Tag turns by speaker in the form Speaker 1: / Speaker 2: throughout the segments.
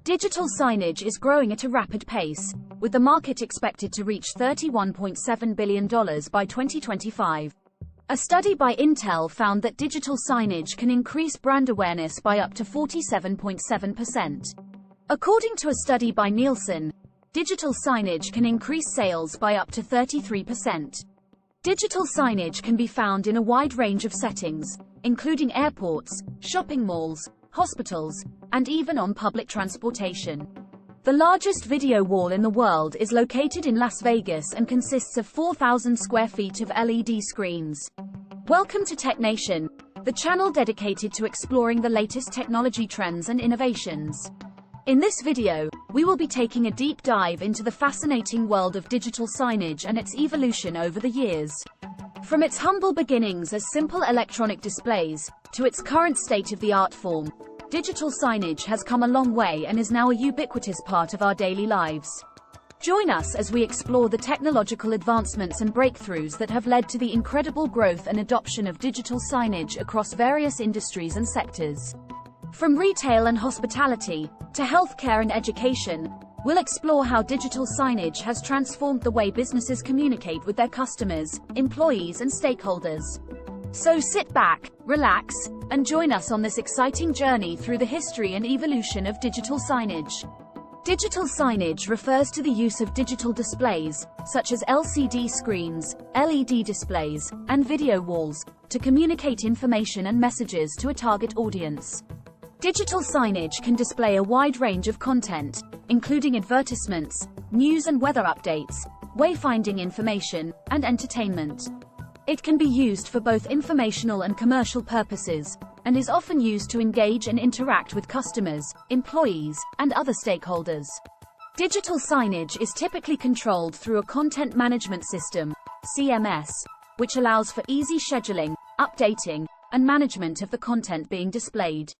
Speaker 1: Digital signage is growing at a rapid pace, with the market expected to reach $31.7 billion by 2025. A study by Intel found that digital signage can increase brand awareness by up to 47.7%. According to a study by Nielson, digital signage can increase sales by up to 33%. Digital signage can be found in a wide range of settings, including airports, shopping malls, hospitals, and even on public transportation. The largest video wall in the world is located in Las Vegas and consists of 4,000 square feet of LED screens. Welcome to TechNation, the channel dedicated to exploring the latest technology trends and innovations. In this video, we will be taking a deep dive into the fascinating world of digital signage and its evolution over the years. From its humble beginnings as simple electronic displays, to its current state-of-the-art form, digital signage has come a long way and is now a ubiquitous part of our daily lives. Join us as we explore the technological advancements and breakthroughs that have led to the incredible growth and adoption of digital signage across various industries and sectors. From retail and hospitality, to healthcare and education, we'll explore how digital signage has transformed the way businesses communicate with their customers, employees, and stakeholders. So sit back, relax, and join us on this exciting journey through the history and evolution of digital signage. Digital signage refers to the use of digital displays, such as LCD screens, LED displays, and video walls, to communicate information and messages to a target audience. Digital signage can display a wide range of content, including advertisements, news and weather updates, wayfinding information, and entertainment. It can be used for both informational and commercial purposes, and is often used to engage and interact with customers, employees, and other stakeholders. Digital signage is typically controlled through a content management system, CMS, which allows for easy scheduling, updating, and management of the content being displayed.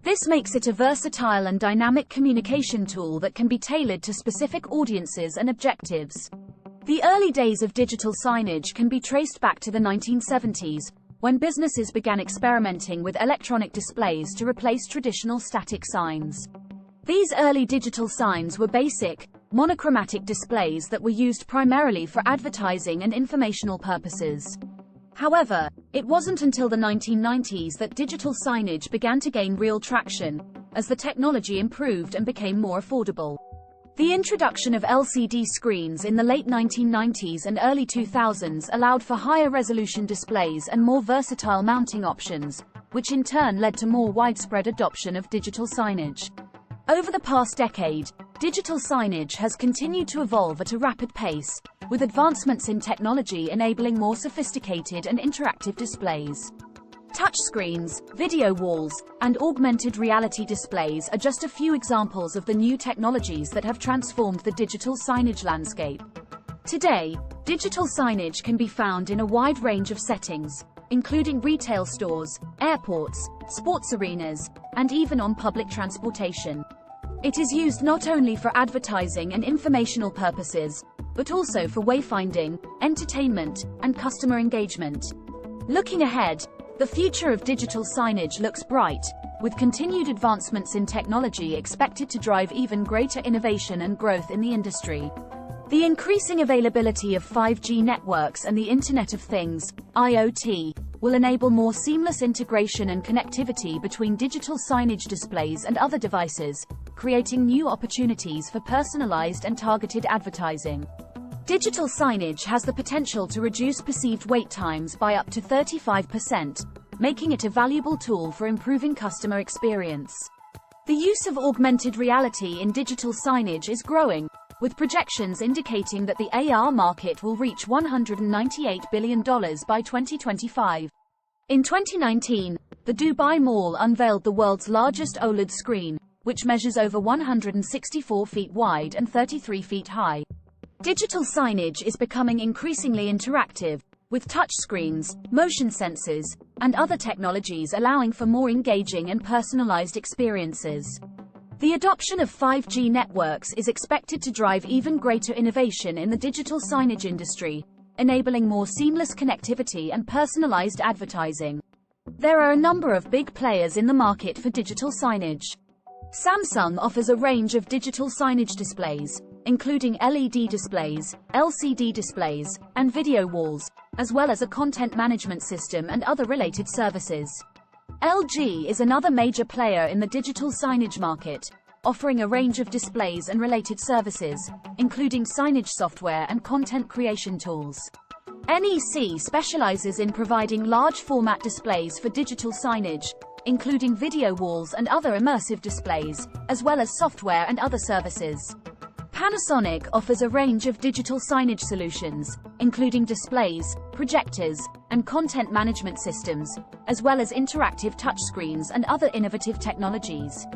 Speaker 1: This makes it a versatile and dynamic communication tool that can be tailored to specific audiences and objectives. The early days of digital signage can be traced back to the 1970s, when businesses began experimenting with electronic displays to replace traditional static signs. These early digital signs were basic, monochromatic displays that were used primarily for advertising and informational purposes. However, it wasn't until the 1990s that digital signage began to gain real traction, as the technology improved and became more affordable. The introduction of LCD screens in the late 1990s and early 2000s allowed for higher resolution displays and more versatile mounting options, which in turn led to more widespread adoption of digital signage. Over the past decade, digital signage has continued to evolve at a rapid pace, with advancements in technology enabling more sophisticated and interactive displays. Touchscreens, video walls, and augmented reality displays are just a few examples of the new technologies that have transformed the digital signage landscape. Today, digital signage can be found in a wide range of settings, including retail stores, airports, sports arenas, and even on public transportation. It is used not only for advertising and informational purposes, but also for wayfinding, entertainment, and customer engagement. Looking ahead, the future of digital signage looks bright, with continued advancements in technology expected to drive even greater innovation and growth in the industry. The increasing availability of 5G networks and the Internet of Things, IoT, will enable more seamless integration and connectivity between digital signage displays and other devices, creating new opportunities for personalized and targeted advertising. Digital signage has the potential to reduce perceived wait times by up to 35%, making it a valuable tool for improving customer experience. The use of augmented reality in digital signage is growing, with projections indicating that the AR market will reach $198 billion by 2025. In 2019, the Dubai Mall unveiled the world's largest OLED screen, which measures over 164 feet wide and 33 feet high. Digital signage is becoming increasingly interactive, with touchscreens, motion sensors, and other technologies allowing for more engaging and personalized experiences. The adoption of 5G networks is expected to drive even greater innovation in the digital signage industry, enabling more seamless connectivity and personalized advertising. There are a number of big players in the market for digital signage. Samsung offers a range of digital signage displays, including LED displays, LCD displays, and video walls, as well as a content management system and other related services. LG is another major player in the digital signage market, offering a range of displays and related services, including signage software and content creation tools. NEC specializes in providing large-format displays for digital signage, including video walls and other immersive displays, as well as software and other services. Panasonic offers a range of digital signage solutions, including displays, projectors, and content management systems, as well as interactive touchscreens and other innovative technologies.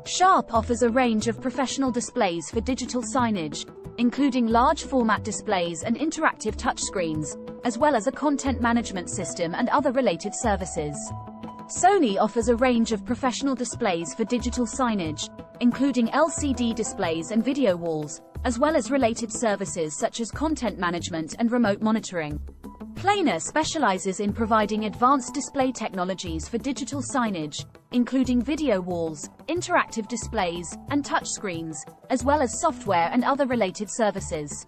Speaker 1: Sharp offers a range of professional displays for digital signage, including large-format displays and interactive touchscreens, as well as a content management system and other related services. Sony offers a range of professional displays for digital signage, including LCD displays and video walls, as well as related services such as content management and remote monitoring. Planer specializes in providing advanced display technologies for digital signage, including video walls, interactive displays, and touchscreens, as well as software and other related services.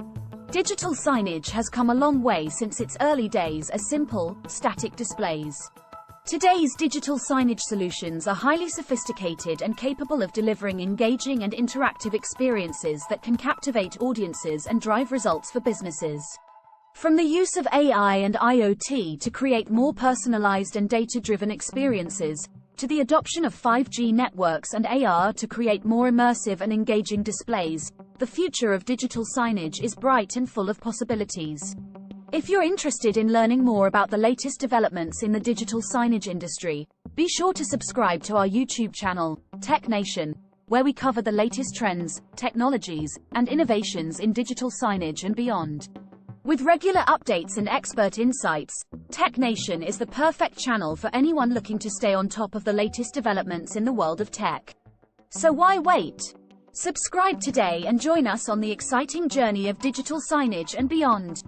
Speaker 1: Digital signage has come a long way since its early days as simple, static displays. Today's digital signage solutions are highly sophisticated and capable of delivering engaging and interactive experiences that can captivate audiences and drive results for businesses. From the use of AI and IoT to create more personalized and data-driven experiences, to the adoption of 5G networks and AR to create more immersive and engaging displays, the future of digital signage is bright and full of possibilities. If you're interested in learning more about the latest developments in the digital signage industry, be sure to subscribe to our YouTube channel, TechNation, where we cover the latest trends, technologies, and innovations in digital signage and beyond. With regular updates and expert insights, TechNation is the perfect channel for anyone looking to stay on top of the latest developments in the world of tech. So why wait? Subscribe today and join us on the exciting journey of digital signage and beyond.